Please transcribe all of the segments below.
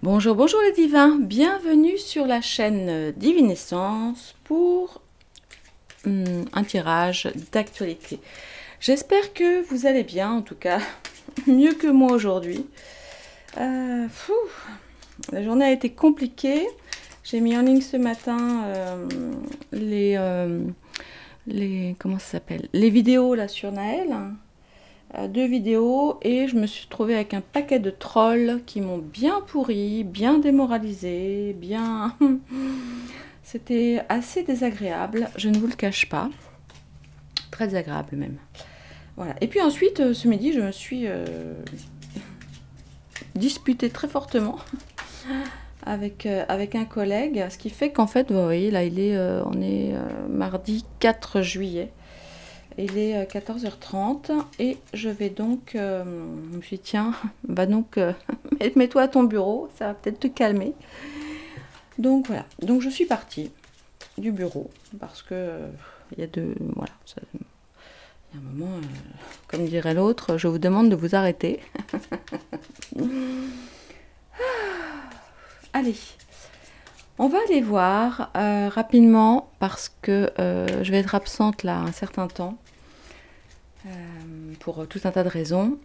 Bonjour, bonjour les divins, bienvenue sur la chaîne Divinescence pour un tirage d'actualité. J'espère que vous allez bien, en tout cas mieux que moi aujourd'hui. La journée a été compliquée. J'ai mis en ligne ce matin comment ça s'appelle, les vidéos là sur Naël. 2 vidéos et je me suis trouvée avec un paquet de trolls qui m'ont bien pourri, bien démoralisé, bien... C'était assez désagréable, je ne vous le cache pas. Très désagréable même. Voilà. Et puis ensuite, ce midi, je me suis disputée très fortement avec un collègue, ce qui fait qu'en fait, vous voyez, là, on est mardi 4 juillet. Il est 14h30 et je vais donc, je me suis dit, tiens, bah donc, mets-toi à ton bureau, ça va peut-être te calmer. Donc voilà, donc je suis partie du bureau parce que il y a voilà, il y a un moment, comme dirait l'autre, je vous demande de vous arrêter. Allez, on va aller voir rapidement parce que je vais être absente là un certain temps. Pour tout un tas de raisons.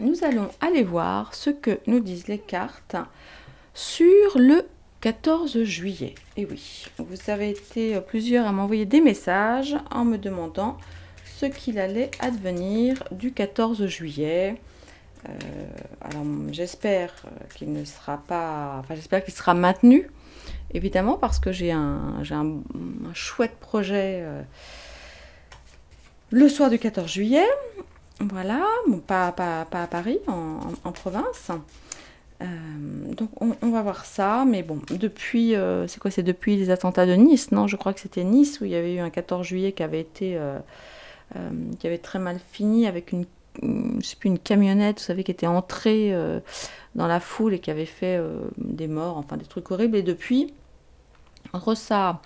Nous allons aller voir ce que nous disent les cartes sur le 14 juillet. Et oui, vous avez été plusieurs à m'envoyer des messages en me demandant ce qu'il allait advenir du 14 juillet. Alors j'espère qu'il ne sera pas... Enfin j'espère qu'il sera maintenu, évidemment, parce que j'ai un chouette projet le soir du 14 juillet. Voilà, bon, pas à Paris, en province. Donc on va voir ça, mais bon, depuis, c'est quoi, c'est depuis les attentats de Nice, non? Je crois que c'était Nice où il y avait eu un 14 juillet qui avait été, qui avait très mal fini avec je sais plus, une camionnette, vous savez, qui était entrée dans la foule et qui avait fait des morts, enfin des trucs horribles. Et depuis, entre ça,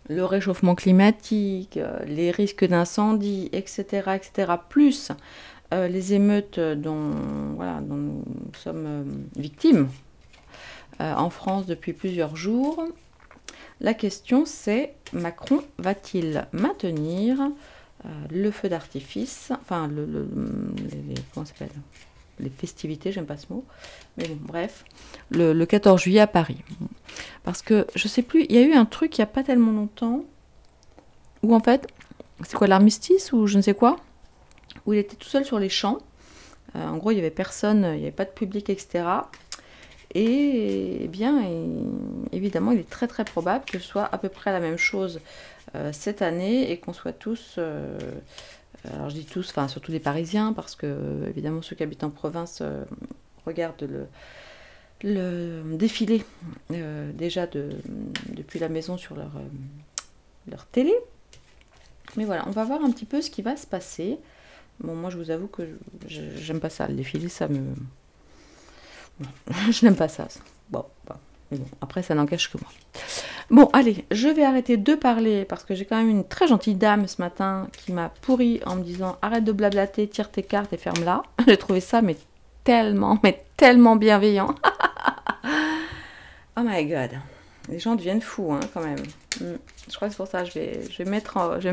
le réchauffement climatique, les risques d'incendie, etc., plus les émeutes dont nous sommes victimes en France depuis plusieurs jours. La question c'est, Macron va-t-il maintenir le feu d'artifice, enfin comment ça s'appelle, les festivités, j'aime pas ce mot, mais bon, bref, le 14 juillet à Paris. Parce que, je sais plus, il y a eu un truc il n'y a pas tellement longtemps, où en fait, c'est quoi, l'armistice ou je ne sais quoi, où il était tout seul sur les champs. En gros, il n'y avait personne, il n'y avait pas de public, etc. Et eh bien, évidemment, il est très très probable que ce soit à peu près la même chose cette année et qu'on soit tous... alors je dis tous, enfin surtout les Parisiens, parce que évidemment ceux qui habitent en province regardent le défilé déjà depuis la maison sur leur télé. Mais voilà, on va voir un petit peu ce qui va se passer. Bon, moi je vous avoue que j'aime pas ça, le défilé, ça me... Bon, je n'aime pas ça. Bon, mais bon, après ça n'engage que moi. Bon, allez, je vais arrêter de parler parce que j'ai quand même une très gentille dame ce matin qui m'a pourri en me disant arrête de blablater, tire tes cartes et ferme-la. J'ai trouvé ça mais tellement bienveillant. Oh my god, les gens deviennent fous hein, quand même. Je crois que c'est pour ça que je vais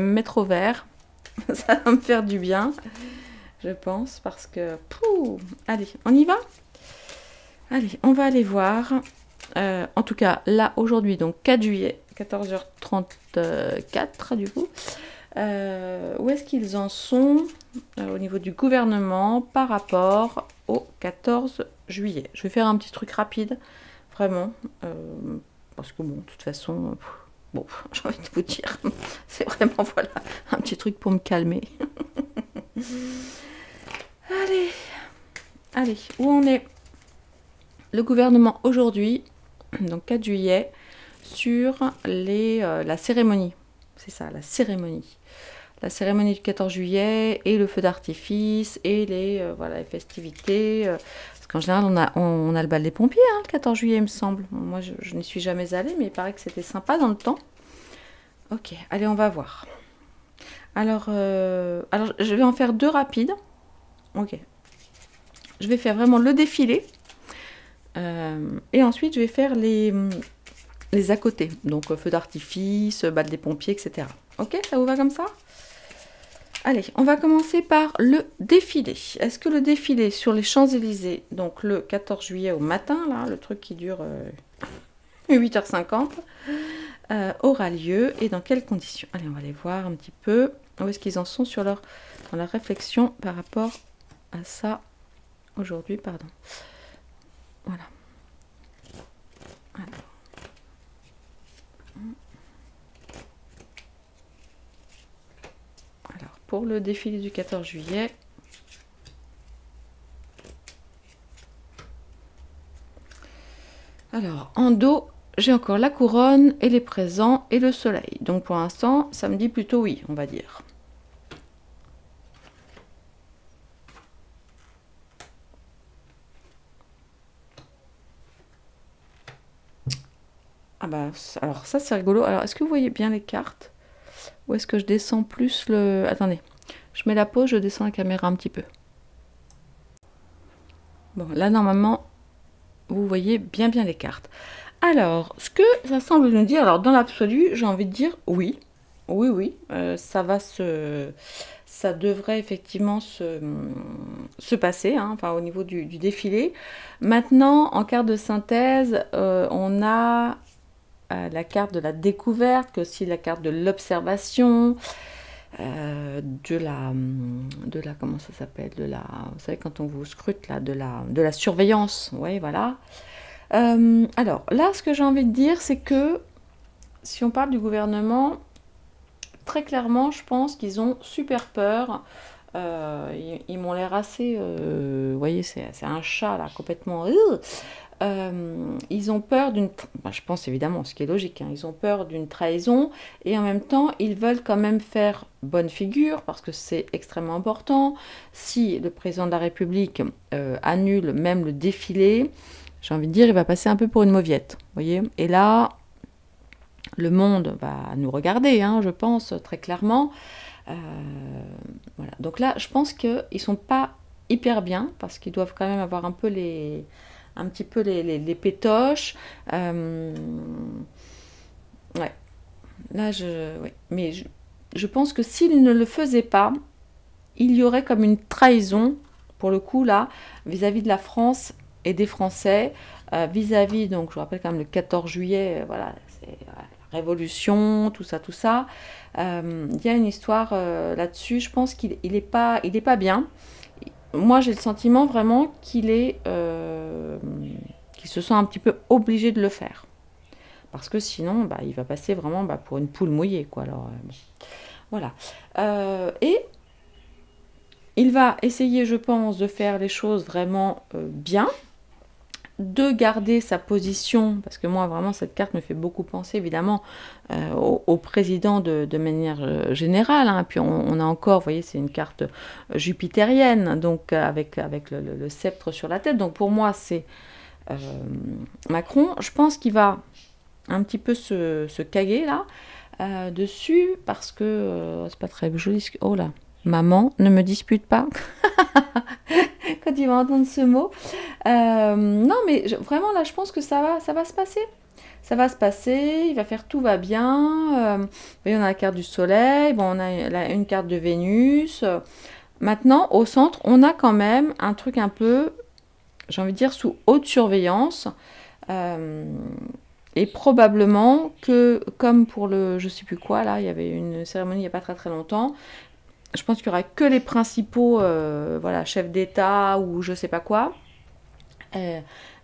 me mettre au vert. Ça va me faire du bien, je pense, parce que... Pouh, allez, on y va? Allez, on va aller voir. En tout cas, là, aujourd'hui, donc 4 juillet, 14h34, du coup. Où est-ce qu'ils en sont au niveau du gouvernement par rapport au 14 juillet? Je vais faire un petit truc rapide, vraiment, parce que bon, de toute façon... Bon, j'ai envie de vous dire, c'est vraiment, voilà, un petit truc pour me calmer. Allez, où on est? Le gouvernement aujourd'hui, donc 4 juillet, sur la cérémonie. C'est ça, la cérémonie. La cérémonie du 14 juillet et le feu d'artifice et les festivités. Parce qu'en général, on a le bal des pompiers, hein, le 14 juillet, il me semble. Moi, je n'y suis jamais allée, mais il paraît que c'était sympa dans le temps. Ok, allez, on va voir. Alors, je vais en faire 2 rapides. Ok. Je vais faire vraiment le défilé. Et ensuite, je vais faire les à côté. Donc, feu d'artifice, bal des pompiers, etc. Ok, ça vous va comme ça? Allez, on va commencer par le défilé. Est-ce que le défilé sur les Champs-Élysées, donc le 14 juillet au matin, là, le truc qui dure 8h50, aura lieu et dans quelles conditions? Allez, on va aller voir un petit peu où est-ce qu'ils en sont dans leur réflexion par rapport à ça aujourd'hui, pardon. Voilà. Alors, pour le défilé du 14 juillet, alors, en dos, j'ai encore la couronne et les présents et le soleil. Donc, pour l'instant, ça me dit plutôt oui, on va dire. Ah bah, alors ça, c'est rigolo. Alors, est-ce que vous voyez bien les cartes? Ou est-ce que je descends plus le... Attendez, je mets la pause, je descends la caméra un petit peu. Bon, là, normalement, vous voyez bien les cartes. Alors, ce que ça semble nous dire, alors dans l'absolu, j'ai envie de dire oui. Oui, ça devrait effectivement se passer, hein, enfin au niveau du défilé. Maintenant, en carte de synthèse, on a la carte de la découverte, que aussi la carte de l'observation, de la comment ça s'appelle, vous savez quand on vous scrute là, de la surveillance, ouais, voilà. Alors là, ce que j'ai envie de dire, c'est que si on parle du gouvernement, très clairement, je pense qu'ils ont super peur. Ils m'ont l'air assez, vous voyez, c'est un chat là, complètement. Ils ont peur d'une, je pense évidemment, ce qui est logique, hein, ils ont peur d'une trahison et en même temps ils veulent quand même faire bonne figure parce que c'est extrêmement important. Si le président de la République annule même le défilé, j'ai envie de dire, il va passer un peu pour une mauviette, vous voyez. Et là, le monde va nous regarder, hein, je pense, très clairement. Voilà. Donc là, je pense qu'ils ne sont pas hyper bien parce qu'ils doivent quand même avoir un petit peu les pétoches. Ouais. Là, ouais. Mais je pense que s'ils ne le faisaient pas, il y aurait comme une trahison, pour le coup, là, vis-à-vis de la France et des Français, vis-à-vis, donc je vous rappelle quand même le 14 juillet, voilà, c'est la Révolution, tout ça. Il y a une histoire là-dessus, je pense qu'il n'est pas bien. Moi, j'ai le sentiment vraiment qu'il se sent un petit peu obligé de le faire. Parce que sinon, bah, il va passer vraiment pour une poule mouillée, quoi. Alors, voilà. Et il va essayer, je pense, de faire les choses vraiment bien, de garder sa position, parce que moi, vraiment, cette carte me fait beaucoup penser, évidemment, au président de manière générale. Hein. Puis on a encore, vous voyez, c'est une carte jupitérienne, donc avec le sceptre sur la tête. Donc pour moi, c'est Macron. Je pense qu'il va un petit peu se caguer, là, dessus, parce que c'est pas très joli. Oh là, maman, ne me dispute pas. Quand il va entendre ce mot. Non, mais vraiment, là, je pense que ça va se passer. Ça va se passer, il va faire tout va bien. On a la carte du soleil, bon, on a une carte de Vénus. Maintenant, au centre, on a quand même un truc un peu, j'ai envie de dire, sous haute surveillance. Et probablement que, comme pour le je sais plus quoi, là, il y avait une cérémonie il n'y a pas très longtemps, je pense qu'il n'y aura que les principaux voilà, chefs d'État ou je sais pas quoi.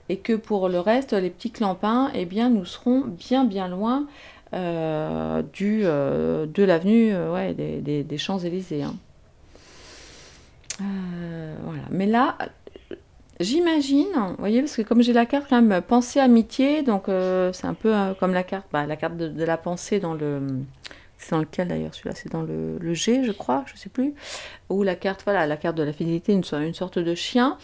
Et que pour le reste, les petits clampins, eh bien, nous serons bien loin de l'avenue ouais, des Champs-Élysées. Hein. Voilà. Mais là, j'imagine, vous voyez, parce que comme j'ai la carte quand même pensée amitié, donc c'est un peu comme la carte de la pensée dans le... C'est dans lequel d'ailleurs celui-là, c'est dans le G, je crois, je sais plus. Ou la carte, voilà, la carte de la fidélité, une sorte de chien.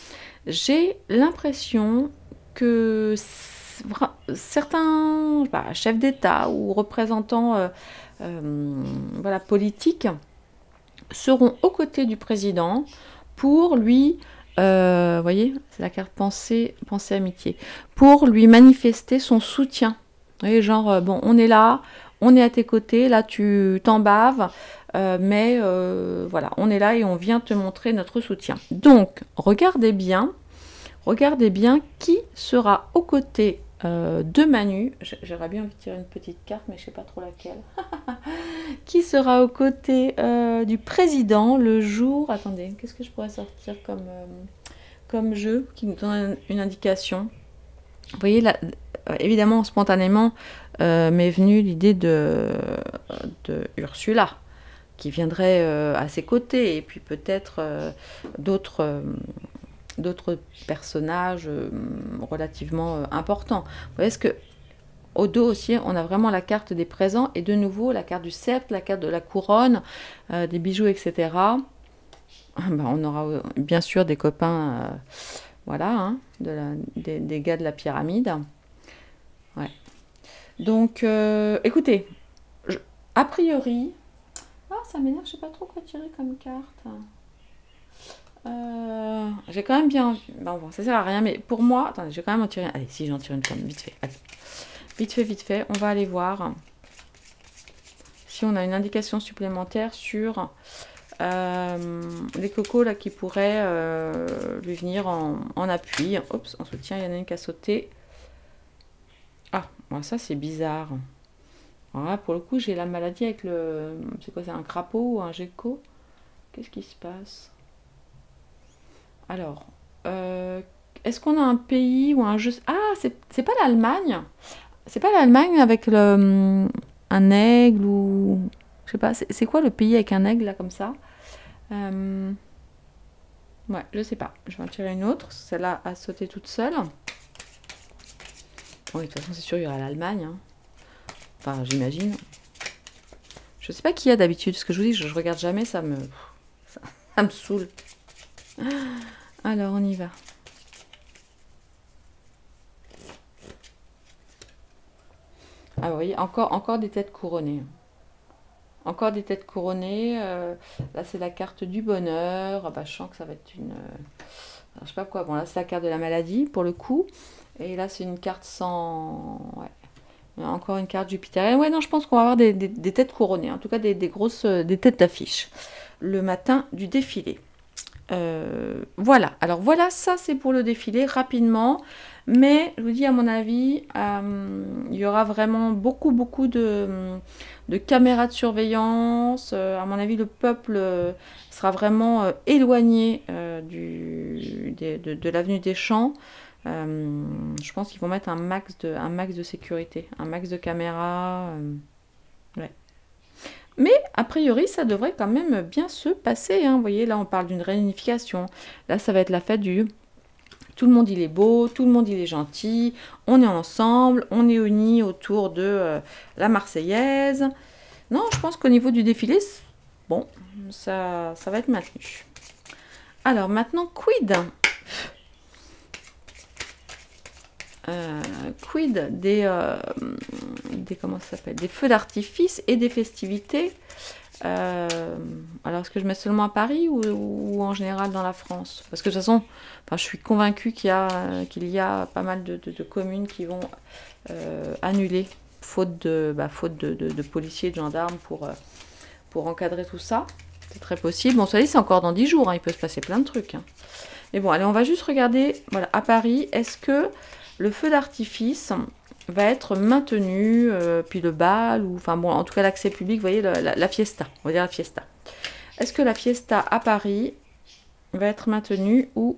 J'ai l'impression que certains chefs d'État ou représentants voilà, politiques seront aux côtés du président pour lui Vous voyez, c'est la carte pensée, pensée amitié. Pour lui manifester son soutien. Vous voyez, genre, bon, on est là, on est à tes côtés, là tu t'en baves, mais voilà, on est là et on vient te montrer notre soutien. Donc, regardez bien qui sera aux côtés de Manu. J'aurais bien envie de tirer une petite carte, mais je ne sais pas trop laquelle. Qui sera aux côtés du président le jour... Attendez, qu'est-ce que je pourrais sortir comme jeu qui nous donne une indication? Vous voyez, là, évidemment, spontanément, m'est venue l'idée de Ursula, qui viendrait à ses côtés, et puis peut-être d'autres personnages relativement importants. Vous voyez ce que... Au dos aussi, on a vraiment la carte des présents et de nouveau la carte du sceptre, la carte de la couronne, des bijoux, etc. Ben, on aura bien sûr des copains, voilà, hein, des gars de la pyramide. Ouais. Donc, écoutez, a priori... Ah, ça m'énerve, je sais pas trop quoi tirer comme carte. J'ai quand même bien... Bon, ça sert à rien, mais pour moi... Attendez, je vais quand même en tirer... Allez, si j'en tire une comme vite fait. Allez. Vite fait, on va aller voir si on a une indication supplémentaire sur les cocos là qui pourraient lui venir en appui. Oups, en soutien, il y en a une qui a sauté. Ah, bon, ça c'est bizarre. Voilà, pour le coup, j'ai la maladie avec le... C'est quoi, c'est un crapaud ou un gecko? Qu'est-ce qui se passe? Alors, est-ce qu'on a un pays ou un jeu... Ah, c'est pas l'Allemagne? C'est pas l'Allemagne avec un aigle ou... Je sais pas, c'est quoi le pays avec un aigle là comme ça? Ouais, je sais pas. Je vais en tirer une autre. Celle-là a sauté toute seule. Bon, de toute façon, c'est sûr, il y aura l'Allemagne. Hein. Enfin, j'imagine. Je sais pas qui y a d'habitude. Ce que je vous dis, je regarde jamais, ça me saoule. Alors, on y va. Ah, vous voyez, encore des têtes couronnées. Encore des têtes couronnées. Là, c'est la carte du bonheur. Ah, bah, je sens que ça va être une... Alors, je sais pas quoi. Bon, là, c'est la carte de la maladie, pour le coup. Et là, c'est une carte sans... Ouais. Encore une carte Jupiter. Ouais, non, je pense qu'on va avoir des têtes couronnées. En tout cas, des grosses... des têtes d'affiche. Le matin du défilé. Voilà. Alors, voilà, ça, c'est pour le défilé, rapidement. Mais, je vous dis, à mon avis, il y aura vraiment beaucoup de caméras de surveillance. À mon avis, le peuple sera vraiment éloigné de l'avenue des Champs. Je pense qu'ils vont mettre un max de sécurité, un max de caméras. Ouais. Mais, a priori, ça devrait quand même bien se passer. Hein. Vous voyez, là, on parle d'une réunification. Là, ça va être la fête du... Tout le monde il est beau, tout le monde il est gentil, on est ensemble, on est unis autour de la Marseillaise. Non, je pense qu'au niveau du défilé, bon, ça va être maintenu. Alors maintenant, quid comment ça s'appelle, des feux d'artifice et des festivités. Alors, est-ce que je mets seulement à Paris ou en général dans la France? Parce que de toute façon, enfin, je suis convaincue qu'il y a pas mal de communes qui vont annuler, faute de policiers, de gendarmes pour encadrer tout ça. C'est très possible. Bon, ça dit, c'est encore dans 10 jours, hein, il peut se passer plein de trucs. Hein. Mais bon, allez, on va juste regarder, voilà, à Paris, est-ce que le feu d'artifice va être maintenu, puis le bal, ou enfin bon, en tout cas l'accès public, vous voyez, la fiesta, on va dire la fiesta. Est-ce que la fiesta à Paris va être maintenue ou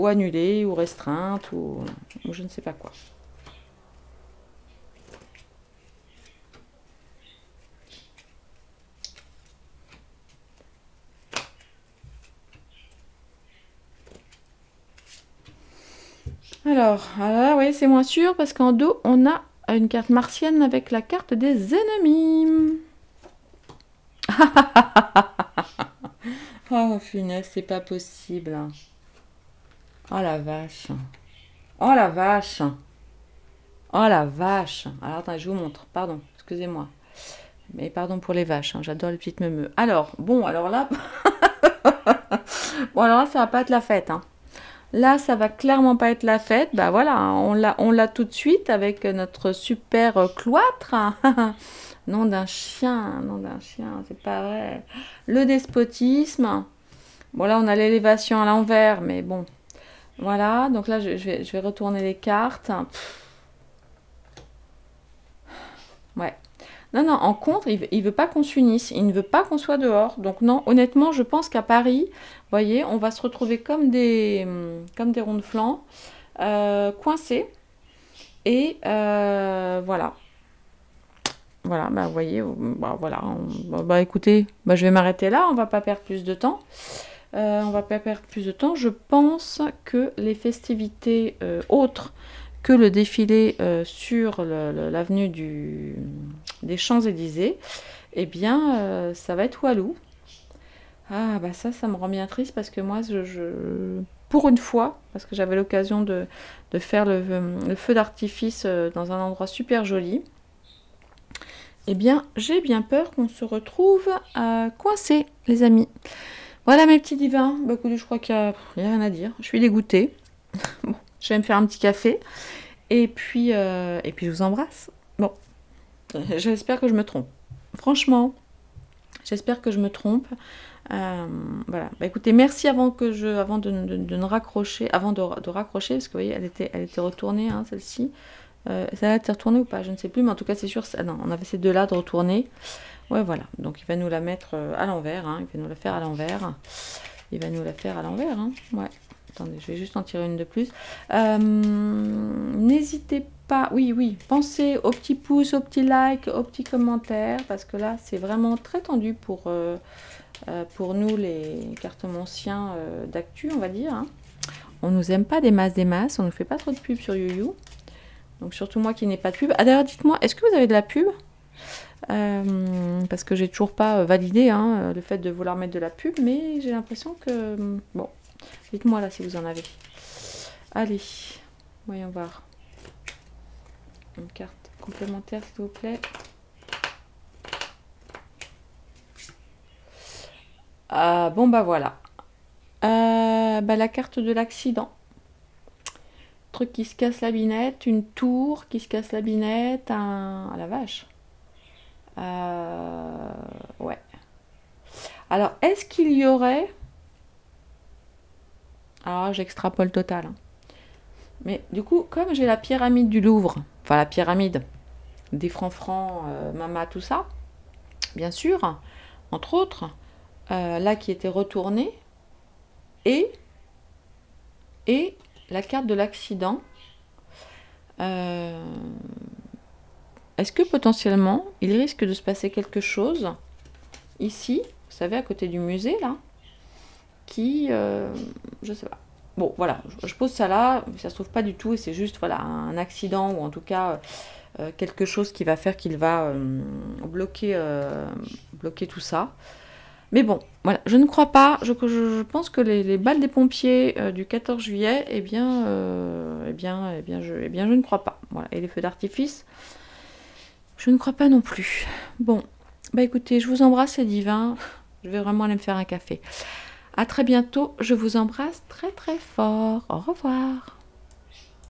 annulée, ou restreinte, ou je ne sais pas quoi. Alors, là, oui, c'est moins sûr parce qu'en dos, on a une carte martienne avec la carte des ennemis. Oh, finesse, c'est pas possible. Oh la vache. Oh la vache. Oh la vache. Alors, attends, je vous montre. Pardon, excusez-moi. Mais pardon pour les vaches, hein, j'adore les petites meumeux. Alors, bon, alors là... Bon, alors là, ça va pas être la fête, hein. Là, ça va clairement pas être la fête. Bah voilà, hein, on l'a tout de suite avec notre super cloître. Nom d'un chien, c'est pas vrai. Le despotisme. Bon, là, on a l'élévation à l'envers, mais bon. Voilà, donc là, je vais retourner les cartes. Ouais. Non, non, en contre, il veut pas qu'on s'unisse, il ne veut pas qu'on soit dehors. Donc non, honnêtement, je pense qu'à Paris, vous voyez, on va se retrouver comme des ronds de flanc, coincés. Et voilà. Voilà, bah vous voyez, bah, voilà. Bah écoutez, bah, je vais m'arrêter là, on va pas perdre plus de temps. On va pas perdre plus de temps. Je pense que les festivités autres que le défilé sur l'avenue des Champs-Élysées, eh bien, ça va être Walou. Ah, bah ça me rend bien triste parce que moi, pour une fois, parce que j'avais l'occasion de faire le feu d'artifice dans un endroit super joli, eh bien, j'ai bien peur qu'on se retrouve coincés, les amis. Voilà mes petits divins. Bah, écoutez, je crois qu'il n'y a rien à dire. Je suis dégoûtée. Bon, je vais me faire un petit café. Et puis je vous embrasse. Bon, j'espère que je me trompe. Franchement, j'espère que je me trompe. Voilà. Bah, écoutez, merci avant de ne raccrocher, avant de raccrocher, parce que vous voyez, elle était retournée, hein, celle-ci. Ça a été retournée ou pas, je ne sais plus, mais en tout cas, c'est sûr. Non, on avait ces deux-là de retourner. Ouais, voilà. Donc, il va nous la mettre à l'envers. Hein. Il va nous la faire à l'envers. Il va nous la faire à l'envers. Hein. Ouais. Attendez, je vais juste en tirer une de plus. N'hésitez pas, oui, pensez aux petits pouces, aux petits likes, aux petits commentaires, parce que là, c'est vraiment très tendu pour nous, les cartomanciens d'actu, on va dire. Hein. On nous aime pas des masses, on ne fait pas trop de pub sur YouYou. Donc surtout moi qui n'ai pas de pub. Ah d'ailleurs, dites-moi, est-ce que vous avez de la pub parce que j'ai toujours pas validé le fait de vouloir mettre de la pub, mais j'ai l'impression que... Bon, dites-moi là si vous en avez. Allez, voyons voir. Une carte complémentaire s'il vous plaît. Bon bah voilà. La carte de l'accident. Truc qui se casse la binette, une tour qui se casse la binette, Ah la vache. Ouais. Alors, est-ce qu'il y aurait... Alors, j'extrapole total. Hein. Mais du coup, comme j'ai la pyramide du Louvre, enfin la pyramide des francs-francs, Mama, tout ça, bien sûr, entre autres, là qui était retournée, et la carte de l'accident, est-ce que potentiellement, il risque de se passer quelque chose ici, vous savez, à côté du musée, là, qui, je sais pas. Bon, voilà, je pose ça là, ça se trouve pas du tout, et c'est juste, voilà, un accident, ou en tout cas, quelque chose qui va faire qu'il va bloquer tout ça. Mais bon, voilà, je ne crois pas, je pense que les balles des pompiers du 14 juillet, je ne crois pas. Voilà, et les feux d'artifice, je ne crois pas non plus. Bon, bah écoutez, je vous embrasse, c'est divin. Je vais vraiment aller me faire un café. À très bientôt, je vous embrasse très très fort. Au revoir.